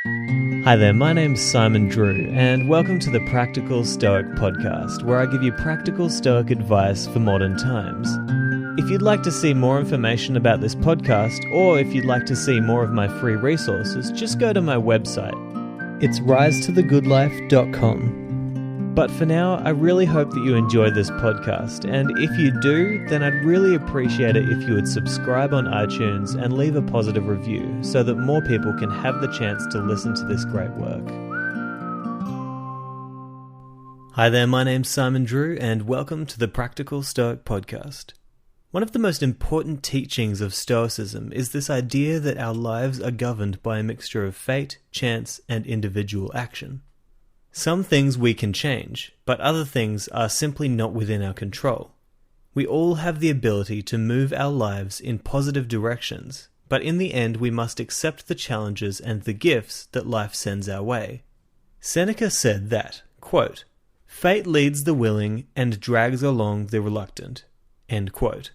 Hi there, my name's Simon Drew, and welcome to the Practical Stoic podcast, where I give you practical Stoic advice for modern times. If you'd like to see more information about this podcast, or if you'd like to see more of my free resources, just go to my website. It's risetothegoodlife.com. But for now, I really hope that you enjoy this podcast, and if you do, then I'd really appreciate it if you would subscribe on iTunes and leave a positive review so that more people can have the chance to listen to this great work. Hi there, my name's Simon Drew, and welcome to the Practical Stoic podcast. One of the most important teachings of Stoicism is this idea that our lives are governed by a mixture of fate, chance, and individual action. Some things we can change, but other things are simply not within our control. We all have the ability to move our lives in positive directions, but in the end we must accept the challenges and the gifts that life sends our way. Seneca said that, quote, "Fate leads the willing and drags along the reluctant." End quote.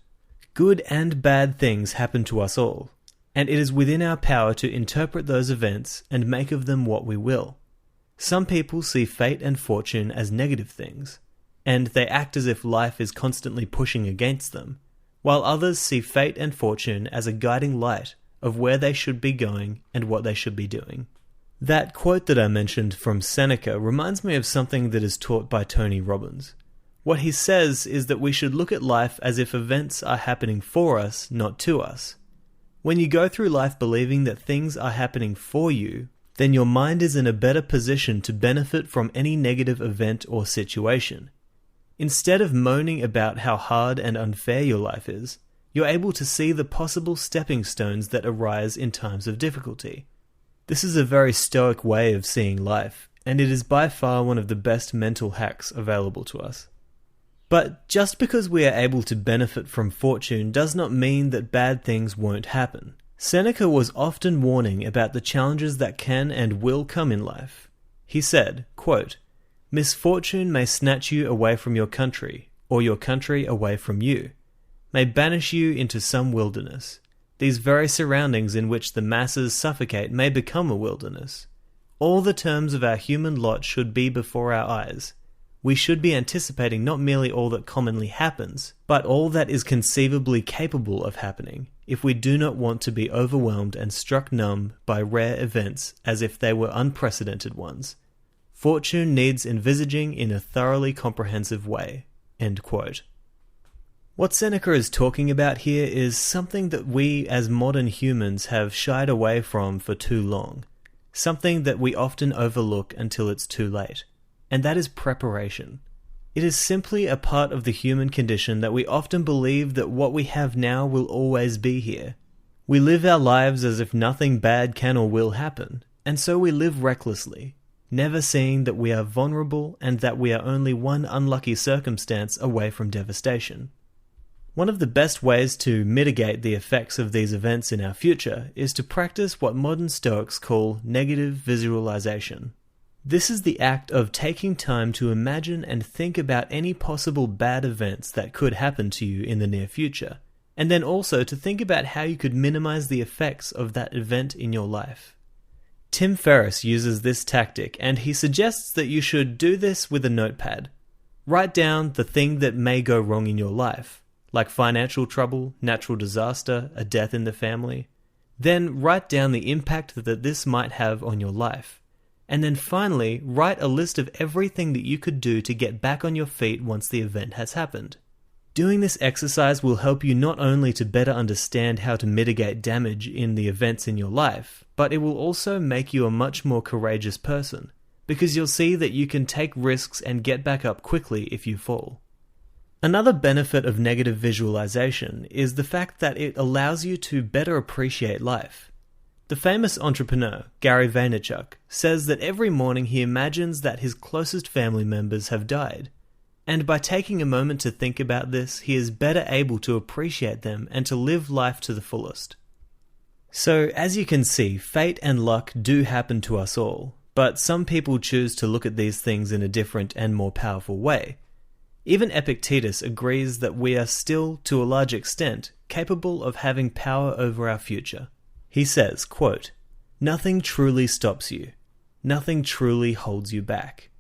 Good and bad things happen to us all, and it is within our power to interpret those events and make of them what we will. Some people see fate and fortune as negative things, and they act as if life is constantly pushing against them, while others see fate and fortune as a guiding light of where they should be going and what they should be doing. That quote that I mentioned from Seneca reminds me of something that is taught by Tony Robbins. What he says is that we should look at life as if events are happening for us, not to us. When you go through life believing that things are happening for you, then your mind is in a better position to benefit from any negative event or situation. Instead of moaning about how hard and unfair your life is, you're able to see the possible stepping stones that arise in times of difficulty. This is a very stoic way of seeing life, and it is by far one of the best mental hacks available to us. But just because we are able to benefit from fortune does not mean that bad things won't happen. Seneca was often warning about the challenges that can and will come in life. He said, quote, "Misfortune may snatch you away from your country, or your country away from you, may banish you into some wilderness. These very surroundings in which the masses suffocate may become a wilderness. All the terms of our human lot should be before our eyes. We should be anticipating not merely all that commonly happens, but all that is conceivably capable of happening, if we do not want to be overwhelmed and struck numb by rare events as if they were unprecedented ones. Fortune needs envisaging in a thoroughly comprehensive way." End quote. What Seneca is talking about here is something that we as modern humans have shied away from for too long, something that we often overlook until it's too late. And that is preparation. It is simply a part of the human condition that we often believe that what we have now will always be here. We live our lives as if nothing bad can or will happen, and so we live recklessly, never seeing that we are vulnerable and that we are only one unlucky circumstance away from devastation. One of the best ways to mitigate the effects of these events in our future is to practice what modern Stoics call negative visualization. This is the act of taking time to imagine and think about any possible bad events that could happen to you in the near future, and then also to think about how you could minimize the effects of that event in your life. Tim Ferriss uses this tactic, and he suggests that you should do this with a notepad. Write down the thing that may go wrong in your life, like financial trouble, natural disaster, a death in the family. Then write down the impact that this might have on your life. And then finally, write a list of everything that you could do to get back on your feet once the event has happened. Doing this exercise will help you not only to better understand how to mitigate damage in the events in your life, but it will also make you a much more courageous person, because you'll see that you can take risks and get back up quickly if you fall. Another benefit of negative visualization is the fact that it allows you to better appreciate life. The famous entrepreneur, Gary Vaynerchuk, says that every morning he imagines that his closest family members have died. And by taking a moment to think about this, he is better able to appreciate them and to live life to the fullest. So, as you can see, fate and luck do happen to us all, but some people choose to look at these things in a different and more powerful way. Even Epictetus agrees that we are still, to a large extent, capable of having power over our future. He says, quote, Nothing truly stops you. Nothing truly holds you back.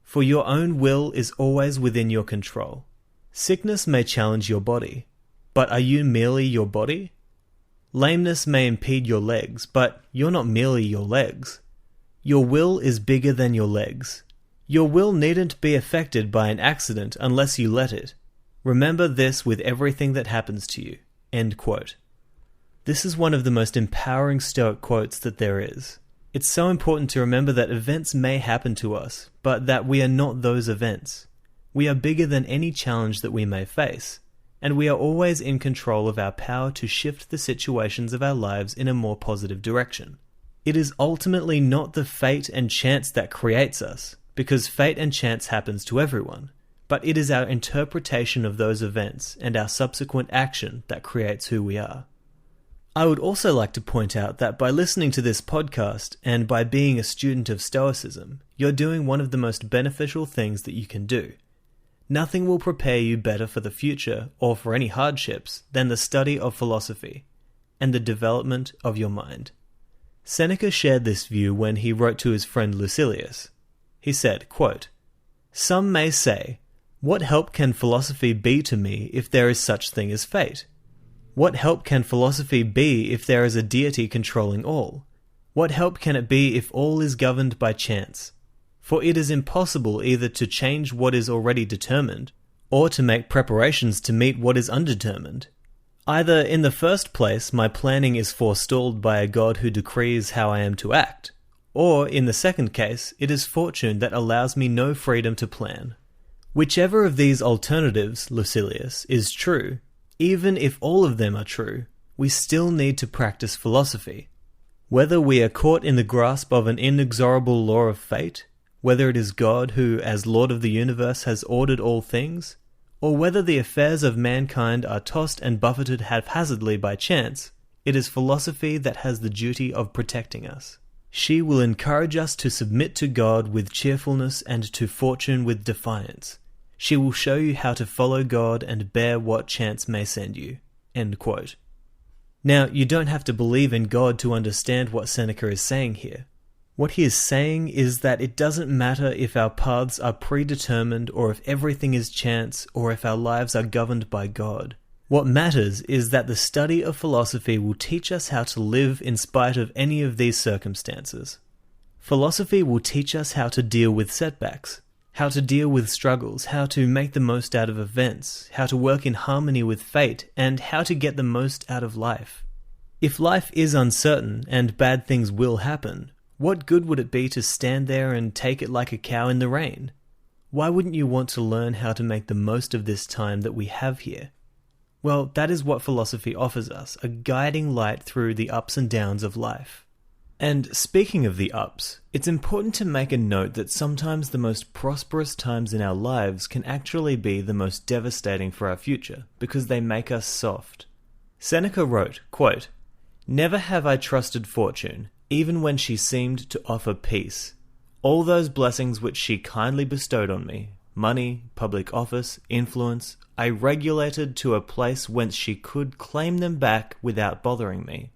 For your own will is always within your control. Sickness may challenge your body, but are you merely your body? Lameness may impede your legs, but you're not merely your legs. Your will is bigger than your legs. Your will needn't be affected by an accident unless you let it. Remember this with everything that happens to you." End quote. This is one of the most empowering Stoic quotes that there is. It's so important to remember that events may happen to us, but that we are not those events. We are bigger than any challenge that we may face, and we are always in control of our power to shift the situations of our lives in a more positive direction. It is ultimately not the fate and chance that creates us, because fate and chance happens to everyone, but it is our interpretation of those events and our subsequent action that creates who we are. I would also like to point out that by listening to this podcast and by being a student of Stoicism, you're doing one of the most beneficial things that you can do. Nothing will prepare you better for the future or for any hardships than the study of philosophy and the development of your mind. Seneca shared this view when he wrote to his friend Lucilius. He said, quote, "Some may say, 'What help can philosophy be to me if there is such thing as fate? What help can philosophy be if there is a deity controlling all? What help can it be if all is governed by chance? For it is impossible either to change what is already determined, or to make preparations to meet what is undetermined. Either, in the first place, my planning is forestalled by a God who decrees how I am to act, or, in the second case, it is fortune that allows me no freedom to plan. Whichever of these alternatives, Lucilius, is true, even if all of them are true, we still need to practice philosophy. Whether we are caught in the grasp of an inexorable law of fate, whether it is God who, as Lord of the universe, has ordered all things, or whether the affairs of mankind are tossed and buffeted haphazardly by chance, it is philosophy that has the duty of protecting us. She will encourage us to submit to God with cheerfulness and to fortune with defiance. She will show you how to follow God and bear what chance may send you." End quote. Now, you don't have to believe in God to understand what Seneca is saying here. What he is saying is that it doesn't matter if our paths are predetermined or if everything is chance or if our lives are governed by God. What matters is that the study of philosophy will teach us how to live in spite of any of these circumstances. Philosophy will teach us how to deal with setbacks, how to deal with struggles, how to make the most out of events, how to work in harmony with fate, and how to get the most out of life. If life is uncertain and bad things will happen, what good would it be to stand there and take it like a cow in the rain? Why wouldn't you want to learn how to make the most of this time that we have here? Well, that is what philosophy offers us, a guiding light through the ups and downs of life. And speaking of the ups, it's important to make a note that sometimes the most prosperous times in our lives can actually be the most devastating for our future, because they make us soft. Seneca wrote, quote, "Never have I trusted fortune, even when she seemed to offer peace. All those blessings which she kindly bestowed on me, money, public office, influence, I regulated to a place whence she could claim them back without bothering me.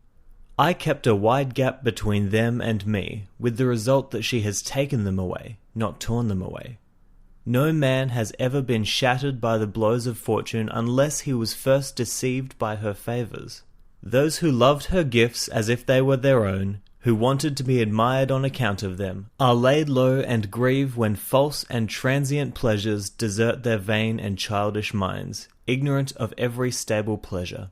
I kept a wide gap between them and me, with the result that she has taken them away, not torn them away. No man has ever been shattered by the blows of fortune unless he was first deceived by her favours. Those who loved her gifts as if they were their own, who wanted to be admired on account of them, are laid low and grieve when false and transient pleasures desert their vain and childish minds, ignorant of every stable pleasure.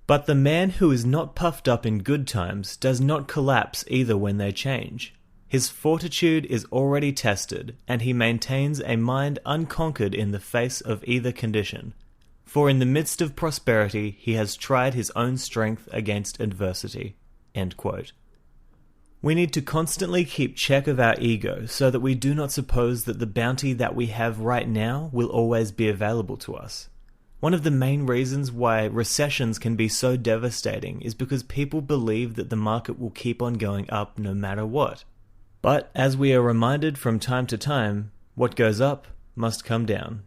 But the man who is not puffed up in good times does not collapse either when they change. His fortitude is already tested, and he maintains a mind unconquered in the face of either condition. For in the midst of prosperity he has tried his own strength against adversity." End quote. We need to constantly keep check of our ego so that we do not suppose that the bounty that we have right now will always be available to us. One of the main reasons why recessions can be so devastating is because people believe that the market will keep on going up no matter what. But as we are reminded from time to time, what goes up must come down.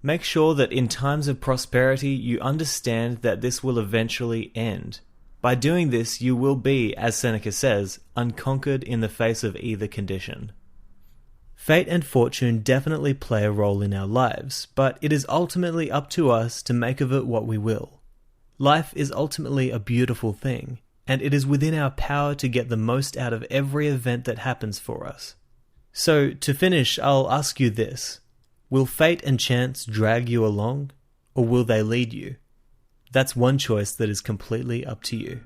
Make sure that in times of prosperity you understand that this will eventually end. By doing this, you will be, as Seneca says, unconquered in the face of either condition. Fate and fortune definitely play a role in our lives, but it is ultimately up to us to make of it what we will. Life is ultimately a beautiful thing, and it is within our power to get the most out of every event that happens for us. So, to finish, I'll ask you this. Will fate and chance drag you along, or will they lead you? That's one choice that is completely up to you.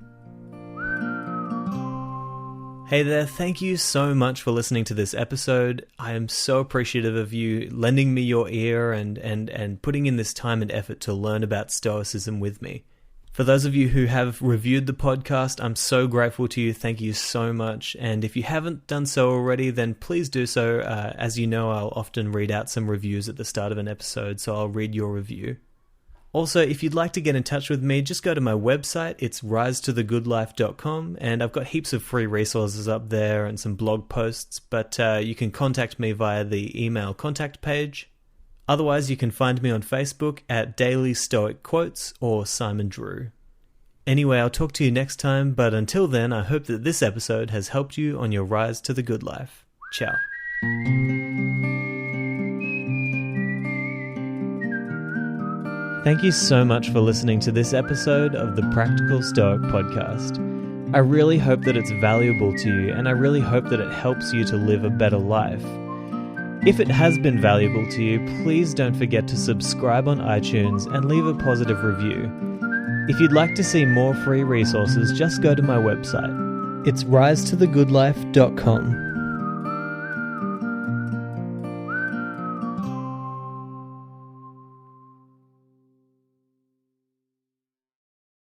Hey there, thank you so much for listening to this episode. I am so appreciative of you lending me your ear and putting in this time and effort to learn about Stoicism with me. For those of you who have reviewed the podcast, I'm so grateful to you. Thank you so much. And if you haven't done so already, then please do so. As you know, I'll often read out some reviews at the start of an episode, so I'll read your review. Also, if you'd like to get in touch with me, just go to my website. It's risetothegoodlife.com, and I've got heaps of free resources up there and some blog posts, but you can contact me via the email contact page. Otherwise, you can find me on Facebook at Daily Stoic Quotes or Simon Drew. Anyway, I'll talk to you next time, but until then, I hope that this episode has helped you on your rise to the good life. Ciao. Thank you so much for listening to this episode of the Practical Stoic Podcast. I really hope that it's valuable to you, and I really hope that it helps you to live a better life. If it has been valuable to you, please don't forget to subscribe on iTunes and leave a positive review. If you'd like to see more free resources, just go to my website. It's risetothegoodlife.com.